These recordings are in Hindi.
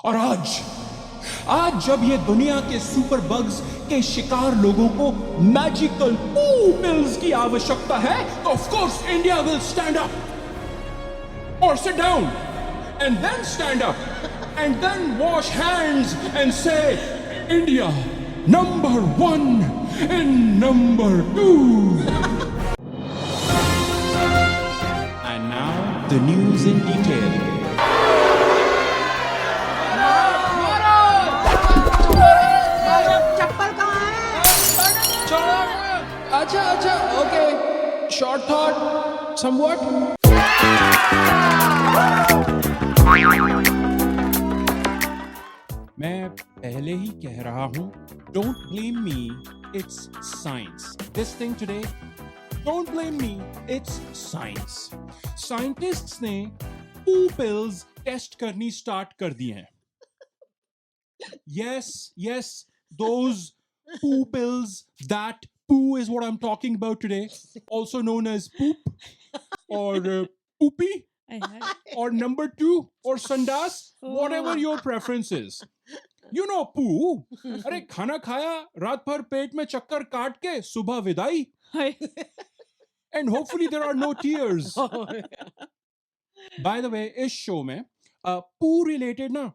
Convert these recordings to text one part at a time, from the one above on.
और आज आज जब ये दुनिया के सुपर बग्स के शिकार लोगों को मैजिकल पिल्स की आवश्यकता है, तो of course India will stand up और sit down and then stand up and then wash hands and say India number 1 and number 2. And now the news in detail. चप्पल कहाँ है? अच्छा, okay. Short thought, somewhat. मैं पहले ही कह रहा हूं, don't blame me, it's science. This thing today, don't blame me, it's science. Scientists ने poo pills टेस्ट करनी स्टार्ट कर दी हैं. Yes, those poo pills, that poo is what I'm talking about today, also known as poop or poopy or number 2 or sandas, whatever your preference is. You know poo. अरे खाना खाया, रात भर पेट में चक्कर काट के सुबह विदाई. And hopefully there are no tears. By the way, इस शो में poo related ना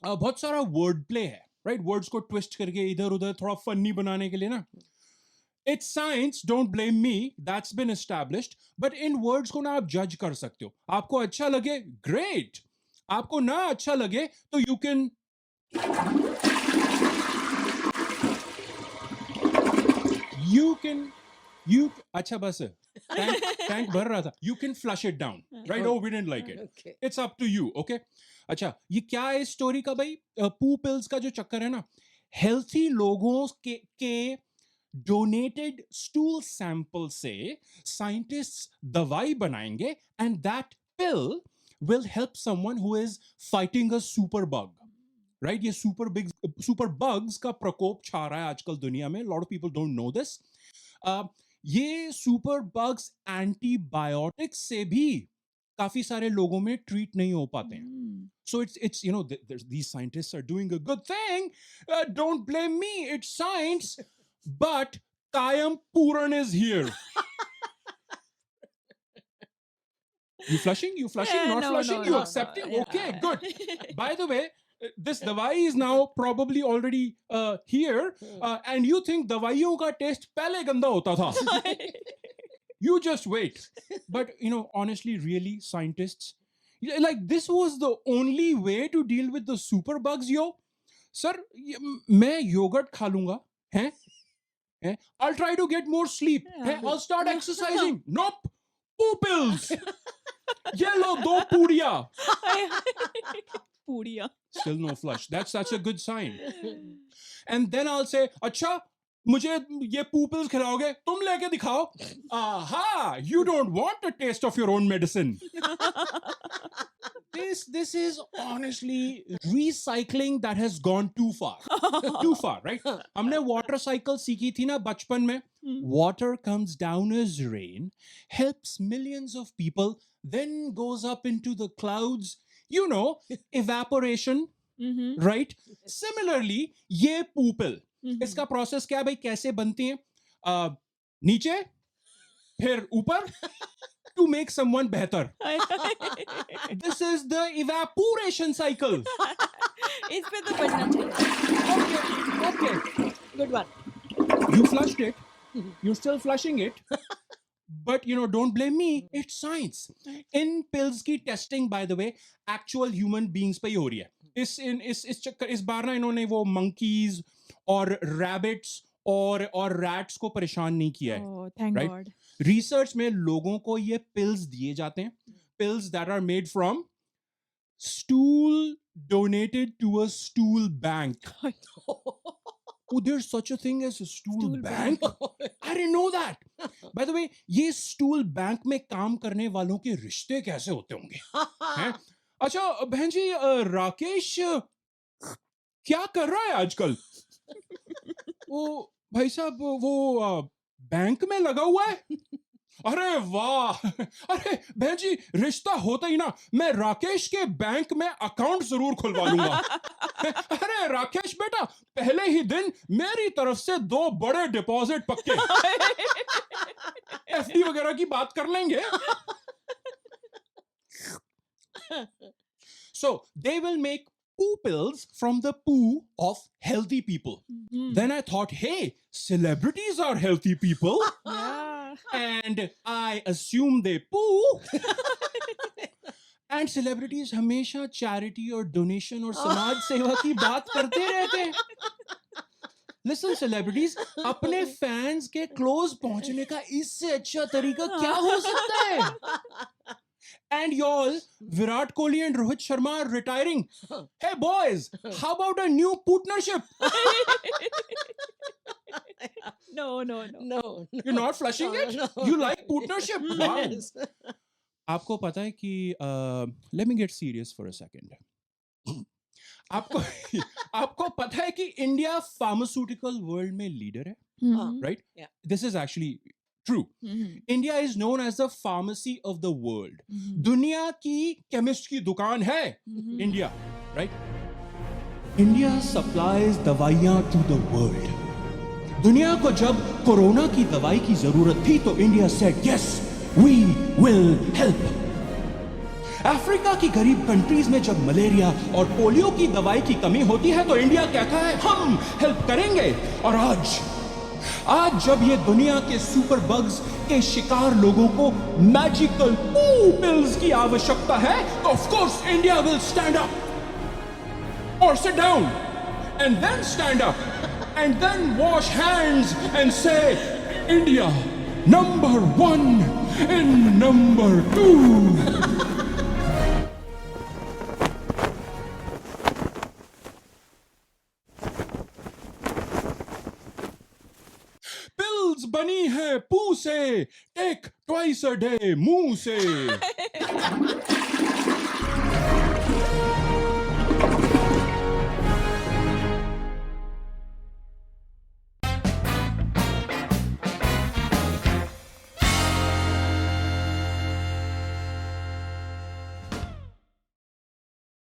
बहुत सारा वर्ड प्ले है, राइट? वर्ड्स को ट्विस्ट करके इधर उधर थोड़ा फनी बनाने के लिए ना. It's science, don't blame me, that's been established. But इन वर्ड्स को ना आप जज कर सकते हो. आपको अच्छा लगे, ग्रेट. आपको ना अच्छा लगे तो यू कैन अच्छा बस टैंक भर रहा था. You can flush it down, right? Oh we didn't like it. It's up to you. Okay, अच्छा, ये क्या है इस स्टोरी का भाई? पू पिल्स का जो चक्कर है ना, हेल्थी लोगों के डोनेटेड स्टूल सैंपल से साइंटिस्ट्स दवाई बनाएंगे and that pill will help someone who is fighting a super bug, right? ये सुपर बग्स का प्रकोप छा रहा है आजकल दुनिया में. Lot of people don't know this. ये सुपर बग्स एंटीबायोटिक्स से भी काफी सारे लोगों में ट्रीट नहीं हो पाते हैं. So it's you know these scientists are doing a good thing. Don't blame me, it's science. But Kayam Puran is here. You flushing? Not no, flushing? no, You no, accepting? no. Okay, good. By the way, this dawai is now probably already here, and you think dawaiyon ka taste pehle ganda hota tha. You just wait. But honestly, really, scientists, like, this was the only way to deal with the super bugs, yo. Sir, मैं yogurt खा लूंगा, हैं? I'll try to get more sleep. I'll start exercising. Nope. Poo pills. ये लो 2 पूड़िया. पूड़िया. Still no flush. That's a good sign. And then I'll say, अच्छा, मुझे ये poo pills खिलाओगे? तुम लेके दिखाओ. Aha! You don't want a taste of your own medicine. This is honestly recycling that has gone too far. Too far, right? हमने water cycle सीखी थी ना बचपन में. Water comes down as rain, helps millions of people, then goes up into the clouds. You know, evaporation, right? Similarly, ये poo pill, इसका प्रोसेस क्या है भाई? कैसे बनती है? नीचे, फिर ऊपर, to make someone better. This is the evaporation cycle. इस पे तो बढ़ना चाहिए. Okay. Good one. You flushed it. You're still flushing it. But don't blame me. It's science. In pills की testing, by the way, actual human beings पे ही हो रही है. इस बार ना इन्होंने वो monkeys और rabbits और rats को परेशान नहीं किया है. Oh, thank right? God. Research में लोगों को ये पिल्स दिए जाते हैं. Pills that are made from stool donated to a stool bank. Oh, there's such a thing as a stool bank? I didn't know that. By the way, ये स्टूल बैंक में काम करने वालों के रिश्ते कैसे होते होंगे? हैं? अच्छा बहन जी, राकेश क्या कर रहा है आजकल? वो भाई साहब वो बैंक में लगा हुआ है. अरे वाह, अरे बहन जी, रिश्ता होता ही ना मैं राकेश के बैंक में अकाउंट जरूर खुलवा लूंगा। अरे राकेश बेटा, पहले ही दिन मेरी तरफ से 2 बड़े डिपॉजिट पक्के। एफडी वगैरह की बात कर लेंगे। So they will make poo pills from the poo of healthy people. Then I thought, hey, celebrities are healthy people. Yeah. And I assume they poo. And celebrities हमेशा charity और donation और समाज सेवा की बात करते रहते हैं. Listen, celebrities, अपने fans के close पहुंचने का इससे अच्छा तरीका क्या हो सकता है? And y'all, Virat Kohli and Rohit Sharma are retiring. Hey boys, how about a new partnership? No. No. You're not flushing it? No. You like partnership? Wow. Yes. आपको पता है कि let me get serious for a second. आपको पता है कि इंडिया फार्मास्यूटिकल वर्ल्ड में लीडर है, right? Yeah. This is actually true. India is known as the pharmacy of the world. दुनिया की केमिस्ट की दुकान है इंडिया, right? India supplies दवाइयां to the world. दुनिया को जब कोरोना की दवाई की जरूरत थी तो India said yes, we will help. Africa की गरीब कंट्रीज में जब मलेरिया और पोलियो की दवाई की कमी होती है तो इंडिया कहता है हम हेल्प करेंगे. और आज जब ये दुनिया के सुपर बग्स के शिकार लोगों को मैजिकल पू पिल्स की आवश्यकता है तो of course India will stand up और sit down and then stand up and then wash hands and say India number 1 in number 2. Pills बनी है पू से, टेक ट्वाइस अ डे मुंह से.